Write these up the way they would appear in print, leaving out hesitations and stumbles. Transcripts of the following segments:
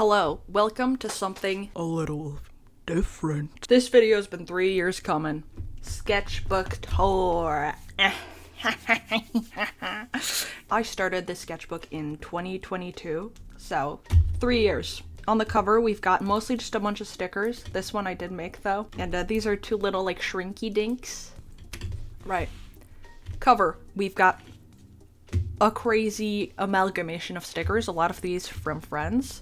Hello, welcome to something a little different. This video's been 3 years coming. Sketchbook tour. I started this sketchbook in 2022, so 3 years. On the cover, we've got mostly just a bunch of stickers. This one I did make though. And these are two little like shrinky dinks. Right. Cover, we've got a crazy amalgamation of stickers, a lot of these from friends.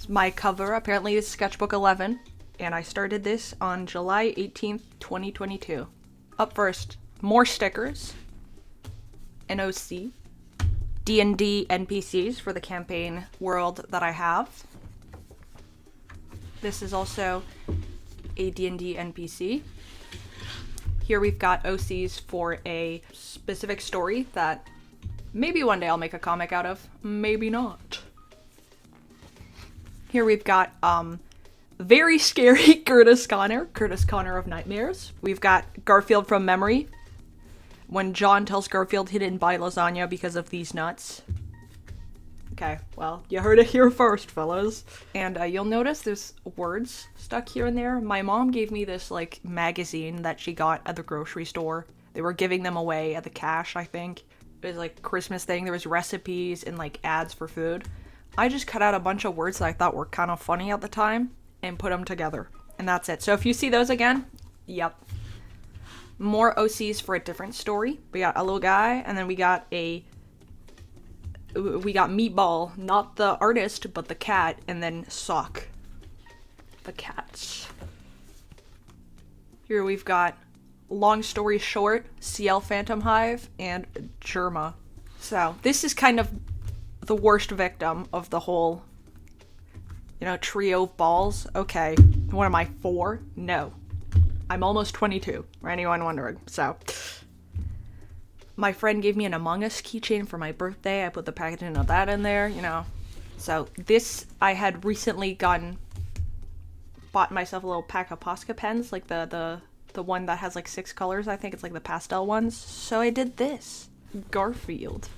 My cover apparently is Sketchbook 11, and I started this on July 18th, 2022. Up first, more stickers, NOC, D&D NPCs for the campaign world that I have. This is also a D&D NPC. Here we've got OCs for a specific story that maybe one day I'll make a comic out of, maybe not. Here we've got very scary Curtis Connor of Nightmares. We've got Garfield from Memory, when John tells Garfield he didn't buy lasagna because of these nuts. Okay, well, you heard it here first, fellas. And you'll notice there's words stuck here and there. My mom gave me this, like, magazine that she got at the grocery store. They were giving them away at the cash, I think. It was, like, Christmas thing. There was recipes and, like, ads for food. I just cut out a bunch of words that I thought were kind of funny at the time and put them together. And that's it. So if you see those again, yep. More OCs for a different story. We got a little guy, and then we got Meatball, not the artist, but the cat, and then Sock, the cats. Here we've got Long Story Short, CL Phantom Hive, and Germa. So this is kind of the worst victim of the whole, trio of balls. Okay, what am I, 4? No. I'm almost 22, for anyone wondering. So, my friend gave me an Among Us keychain for my birthday. I put the packaging of that in there, So, this, I had recently bought myself a little pack of Posca pens, like the one that has like 6 colors, I think it's like the pastel ones. So I did this. Garfield.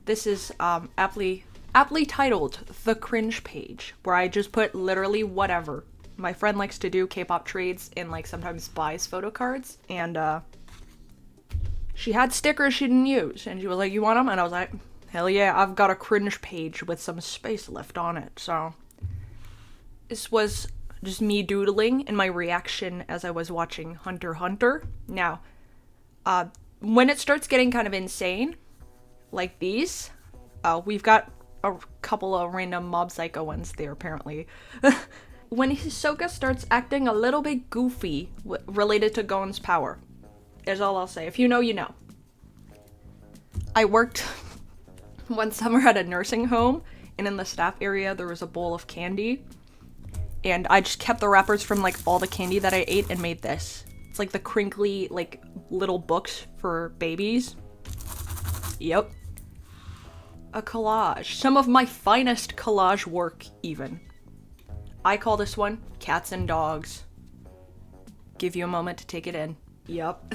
This is aptly titled The Cringe Page, where I just put literally whatever. My friend likes to do K-pop trades and like sometimes buys photo cards, and she had stickers she didn't use, and she was like, "You want them?" And I was like, "Hell yeah, I've got a cringe page with some space left on it." So this was just me doodling and my reaction as I was watching Hunter x Hunter. Now, when it starts getting kind of insane, like these, we've got a couple of random Mob Psycho ones there, apparently. When Hisoka starts acting a little bit goofy related to Gon's power, is all I'll say. If you know, you know. I worked one summer at a nursing home, and in the staff area there was a bowl of candy, and I just kept the wrappers from like all the candy that I ate and made this. It's like the crinkly like little books for babies. Yep. A collage. Some of my finest collage work, even. I call this one Cats and Dogs. Give you a moment to take it in. Yup.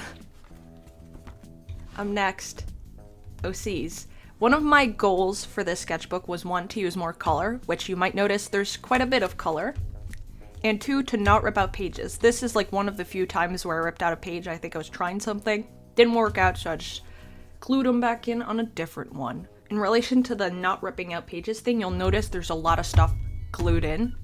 Next. OCs. One of my goals for this sketchbook was 1, to use more color, which you might notice there's quite a bit of color. And 2, to not rip out pages. This is like one of the few times where I ripped out a page. I think I was trying something. Didn't work out, so I just glued them back in on a different one. In relation to the not ripping out pages thing, you'll notice there's a lot of stuff glued in.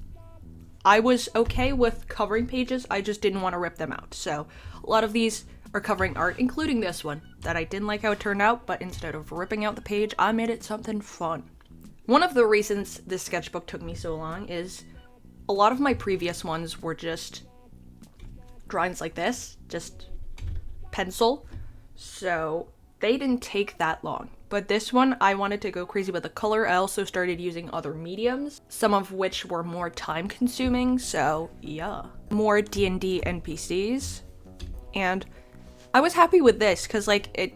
I was okay with covering pages, I just didn't want to rip them out. So a lot of these are covering art, including this one, that I didn't like how it turned out, but instead of ripping out the page, I made it something fun. One of the reasons this sketchbook took me so long is a lot of my previous ones were just drawings like this, just pencil, so they didn't take that long. But this one, I wanted to go crazy with the color. I also started using other mediums, some of which were more time consuming, so yeah. More D&D NPCs. And I was happy with this, because like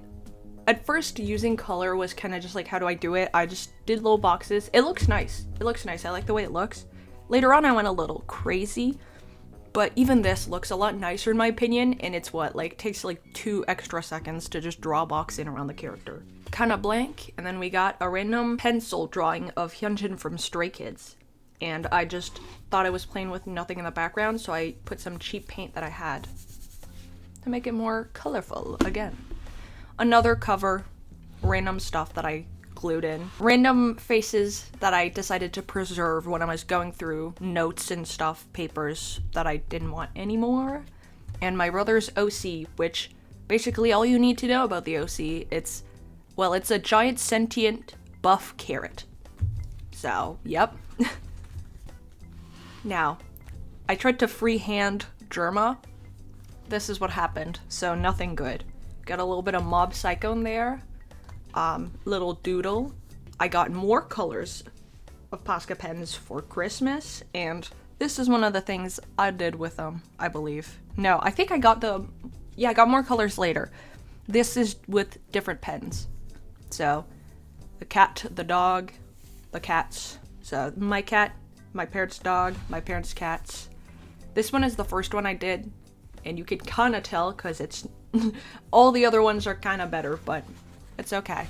at first using color was kind of just like, how do I do it? I just did little boxes. It looks nice. I like the way it looks. Later on I went a little crazy, but even this looks a lot nicer in my opinion, and it's takes like 2 extra seconds to just draw a box in around the character. Kind of blank, and then we got a random pencil drawing of Hyunjin from Stray Kids. and I just thought I was playing with nothing in the background, so I put some cheap paint that I had to make it more colorful again. Another cover, random stuff that I glued in. Random faces that I decided to preserve when I was going through notes and stuff, papers that I didn't want anymore. And my brother's OC, which basically all you need to know about the OC, it's a giant sentient buff carrot. So, yep. Now, I tried to freehand Germa. This is what happened, so nothing good. Got a little bit of Mob Psycho in there. Little doodle. I got more colors of Posca pens for Christmas, and this is one of the things I did with them, I believe. No, I think I got I got more colors later. This is with different pens. So, the cat, the dog, the cats. So, my cat, my parents' dog, my parents' cats. This one is the first one I did, and you could kind of tell because it's all the other ones are kind of better, but it's okay.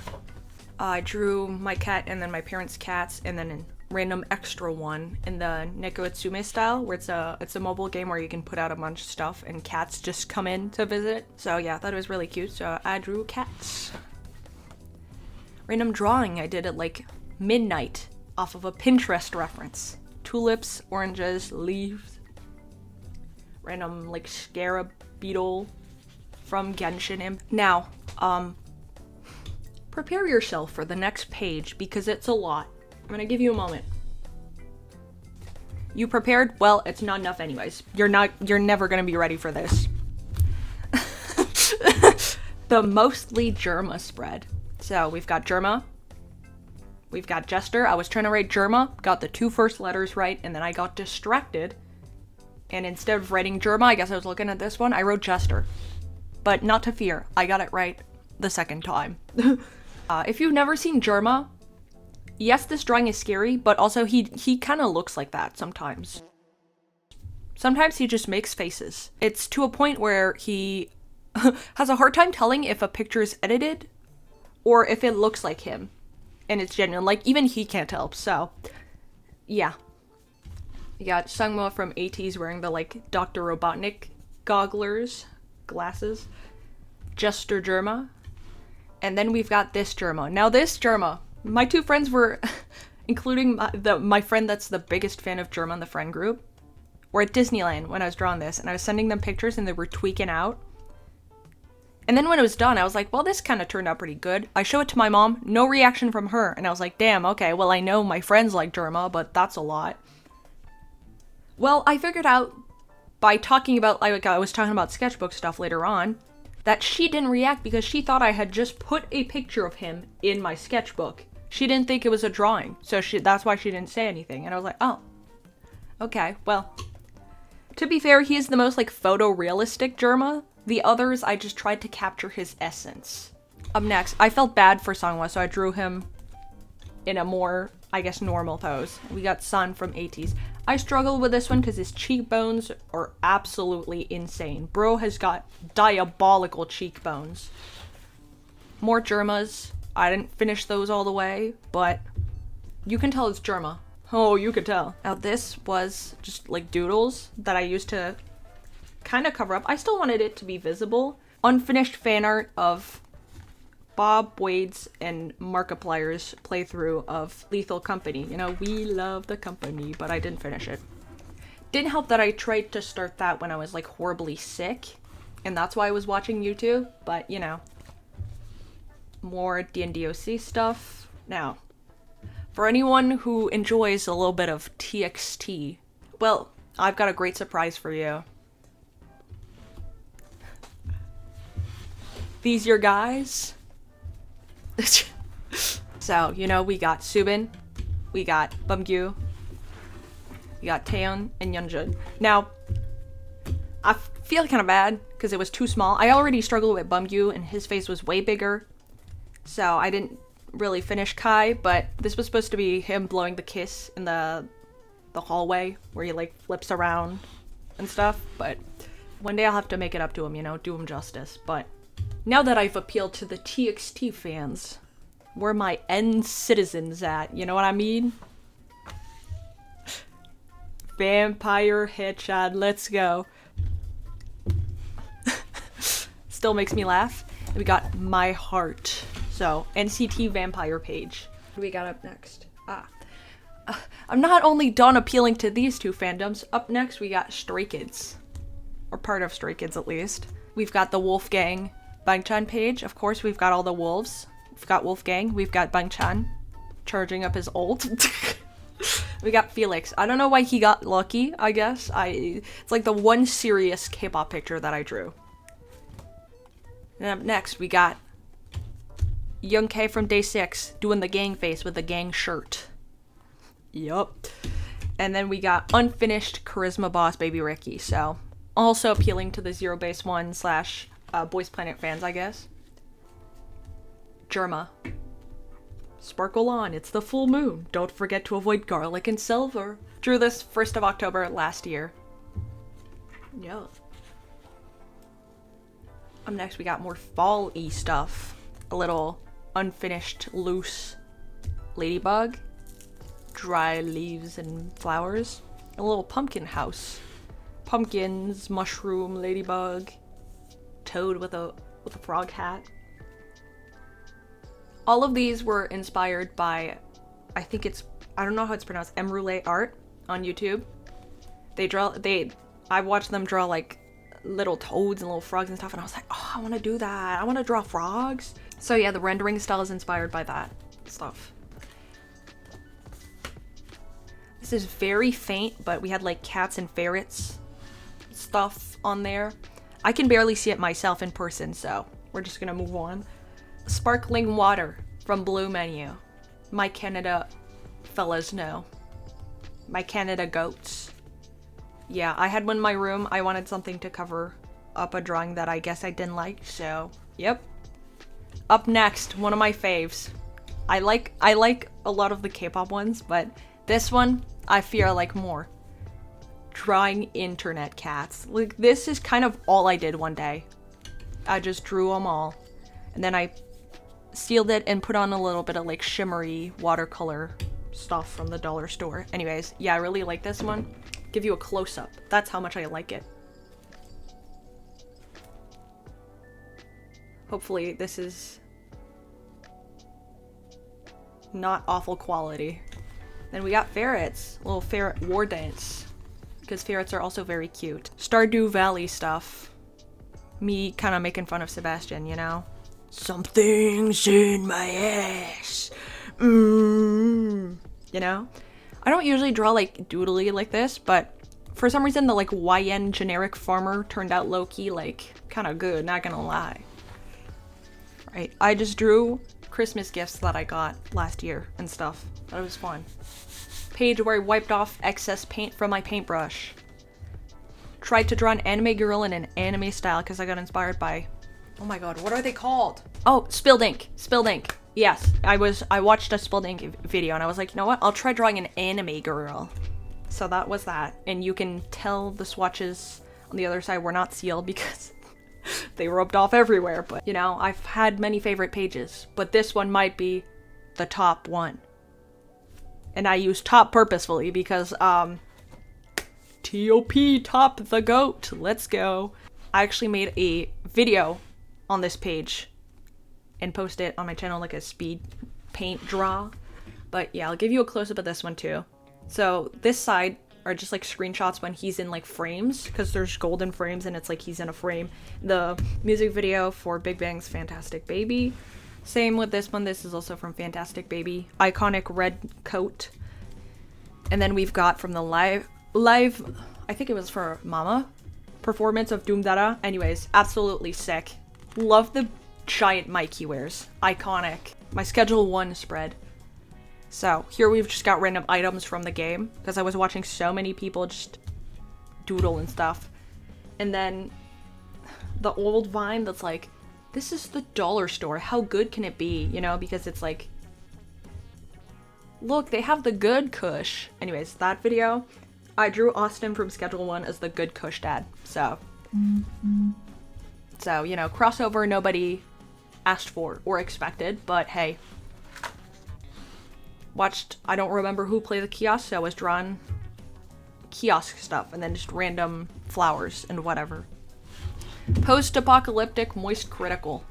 I drew my cat and then my parents' cats and then a random extra one in the Neko Itsume style, where it's a mobile game where you can put out a bunch of stuff and cats just come in to visit. So yeah, I thought it was really cute, so I drew cats. Random drawing I did at like midnight off of a Pinterest reference. Tulips, oranges, leaves. Random like scarab beetle from Genshin. Now, prepare yourself for the next page because it's a lot. I'm gonna give you a moment. You prepared? Well, it's not enough anyways. You're never gonna be ready for this. The mostly Germa spread. So we've got Germa. We've got Jester. I was trying to write Germa, got the 2 first letters right, and then I got distracted. And instead of writing Germa, I guess I was looking at this one, I wrote Jester. But not to fear, I got it right the second time. If you've never seen Germa, yes, this drawing is scary, but also he kind of looks like that sometimes. Sometimes he just makes faces. It's to a point where he has a hard time telling if a picture is edited or if it looks like him. And it's genuine. Like, even he can't tell, so yeah. You got Sungmo from ATEEZ wearing the, like, Dr. Robotnik glasses. Jester Germa. And then we've got this Germa. Now this Germa, my 2 friends were, including my friend that's the biggest fan of Germa in the friend group, were at Disneyland when I was drawing this, and I was sending them pictures and they were tweaking out. And then when it was done, I was like, well, this kind of turned out pretty good. I show it to my mom, no reaction from her, and I was like, damn, okay, well, I know my friends like Germa, but that's a lot. Well, I figured out by talking about, like I was talking about sketchbook stuff later on, that she didn't react because she thought I had just put a picture of him in my sketchbook. She didn't think it was a drawing, so that's why she didn't say anything. And I was like, oh, okay, well. To be fair, he is the most, like, photorealistic Germa. The others, I just tried to capture his essence. Up next, I felt bad for Sungwa, so I drew him in a more, I guess, normal pose. We got Sun from ATEEZ. I struggled with this one because his cheekbones are absolutely insane. Bro has got diabolical cheekbones. More Germas. I didn't finish those all the way, but you can tell it's Germa. Oh, you could tell. Now this was just like doodles that I used to kind of cover up. I still wanted it to be visible. Unfinished fan art of Bob Wade's and Markiplier's playthrough of Lethal Company. You know, we love the company, but I didn't finish it. Didn't help that I tried to start that when I was like horribly sick, and that's why I was watching YouTube, but you know. More DNDOC stuff. Now, for anyone who enjoys a little bit of TXT, well, I've got a great surprise for you. These your guys? So, you know, we got Subin, we got Bumgyu, we got Taeyeon, and Yeonjun. Now, I feel kind of bad because it was too small. I already struggled with Bumgyu, and his face was way bigger. So I didn't really finish Kai, but this was supposed to be him blowing the kiss in the hallway where he like flips around and stuff. But one day I'll have to make it up to him, you know, do him justice. But now that I've appealed to the TXT fans, where my end citizens at, you know what I mean? Vampire headshot. Let's go. Still makes me laugh. We got My Heart. So, NCT vampire page. What do we got up next? I'm not only done appealing to these two fandoms. Up next, we got Stray Kids. Or part of Stray Kids, at least. We've got the Wolfgang Bangchan page. Of course, we've got all the wolves. We've got Wolfgang. We've got Bangchan charging up his ult. We got Felix. I don't know why he got lucky, I guess. It's like the one serious K-pop picture that I drew. And up next, we got Young K from Day 6 doing the gang face with the gang shirt. Yup. And then we got Unfinished Charisma Boss Baby Ricky. So, also appealing to the Zero Base 1 / Boys Planet fans, I guess. Germa. Sparkle on, it's the full moon. Don't forget to avoid garlic and silver. Drew this 1st of October last year. Yeah. Up next, we got more fall-y stuff. A little unfinished, loose ladybug. Dry leaves and flowers. A little pumpkin house. Pumpkins, mushroom, ladybug. Toad with a frog hat. All of these were inspired by, I don't know how it's pronounced, Emrule Art on YouTube. I watched them draw like little toads and little frogs and stuff, and I was like, oh, I want to do that. I want to draw frogs. So yeah, the rendering style is inspired by that stuff. This is very faint, but we had like cats and ferrets stuff on there. I can barely see it myself in person, so we're just gonna move on. Sparkling water from Blue Menu. My Canada fellas know. My Canada goats. Yeah, I had one in my room. I wanted something to cover up a drawing that I guess I didn't like, so yep. Up next, one of my faves. I like a lot of the K-pop ones, but this one I fear I like more. Drawing internet cats. Like, this is kind of all I did one day. I just drew them all. And then I sealed it and put on a little bit of like shimmery watercolor stuff from the dollar store. Anyways, yeah, I really like this one. Give you a close-up. That's how much I like it. Hopefully this is not awful quality. Then we got ferrets. A little ferret war dance. Because ferrets are also very cute. Stardew Valley stuff. Me kind of making fun of Sebastian, you know? Something's in my ass. You know? I don't usually draw like doodly like this, but for some reason the like YN generic farmer turned out low-key like kind of good, not gonna lie. Right, I just drew Christmas gifts that I got last year and stuff. That was fun. Page where I wiped off excess paint from my paintbrush. Tried to draw an anime girl in an anime style because I got inspired by, oh my god, what are they called? Oh, Spilled Ink. Spilled Ink. Yes, I watched a Spilled Ink video and I was like, you know what? I'll try drawing an anime girl. So that was that. And you can tell the swatches on the other side were not sealed because they rubbed off everywhere. But, you know, I've had many favorite pages, but this one might be the top one. And I use top purposefully because, T.O.P. Top the goat. Let's go. I actually made a video on this page and post it on my channel like a speed paint draw. But yeah, I'll give you a close-up of this one too. So this side are just like screenshots when he's in like frames, because there's golden frames and it's like he's in a frame. The music video for Big Bang's Fantastic Baby. Same with this one. This is also from Fantastic Baby. Iconic red coat. And then we've got from the live, I think it was for Mama, performance of Doom Dada. Anyways, absolutely sick. Love the giant mic he wears. Iconic. My Schedule 1 spread. So here we've just got random items from the game because I was watching so many people just doodle and stuff. And then the old Vine that's like, this is the dollar store. How good can it be? You know, because it's like, look, they have the good Kush. Anyways, that video, I drew Austin from Schedule 1 as the good Kush dad. So, you know, crossover nobody asked for or expected, but hey. Watched, I don't remember who played the kiosk, so I was drawn kiosk stuff, and then just random flowers and whatever. Post-apocalyptic moist critical.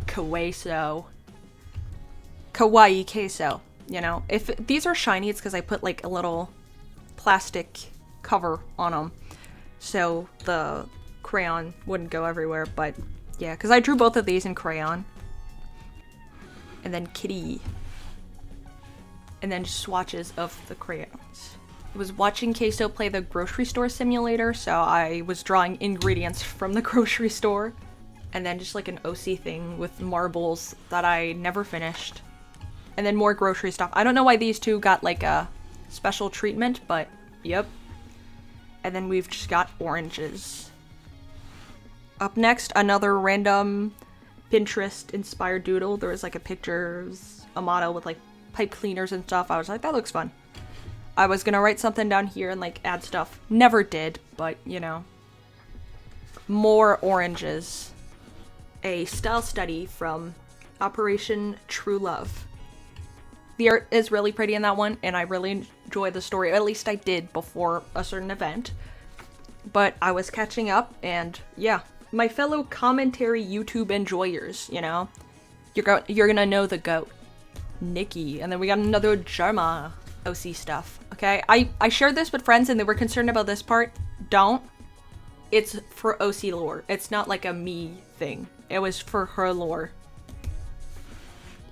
Kawaii queso. You know, if these are shiny, it's because I put like a little plastic cover on them so the crayon wouldn't go everywhere. But yeah, because I drew both of these in crayon. And then kitty. And then swatches of the crayons. I was watching Queso play the grocery store simulator, so I was drawing ingredients from the grocery store. And then just like an OC thing with marbles that I never finished. And then more grocery stuff. I don't know why these two got like a special treatment, but yep. And then we've just got oranges. Up next, another random Pinterest inspired doodle. There was like a model with like pipe cleaners and stuff. I was like, that looks fun. I was gonna write something down here and like add stuff. Never did, but you know. More oranges. A style study from Operation True Love. The art is really pretty in that one, and I really enjoy the story. At least I did before a certain event. But I was catching up, and yeah. My fellow commentary YouTube enjoyers, you know. You're gonna know the GOAT. Nikki. And then we got another Jarma OC stuff. Okay? I shared this with friends, and they were concerned about this part. Don't. It's for OC lore. It's not like a me thing. It was for her lore.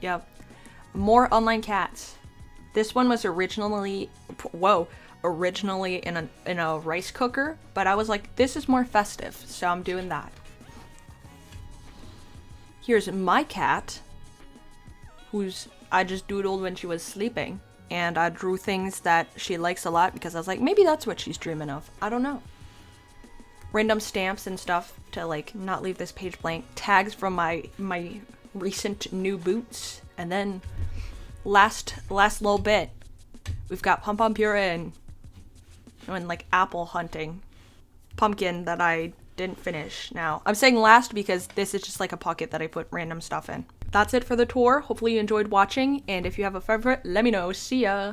Yep. More online cats. This one was originally in a rice cooker, but I was like, this is more festive, so I'm doing that. Here's my cat, who's I just doodled when she was sleeping, and I drew things that she likes a lot because I was like, maybe that's what she's dreaming of. I don't know. Random stamps and stuff to like not leave this page blank. Tags from my recent new boots, and then last little bit, we've got pom pom puree and like apple hunting pumpkin that I didn't finish. Now I'm saying last because this is just like a pocket that I put random stuff in. That's it for the tour. Hopefully you enjoyed watching, and if you have a favorite, let me know. See ya.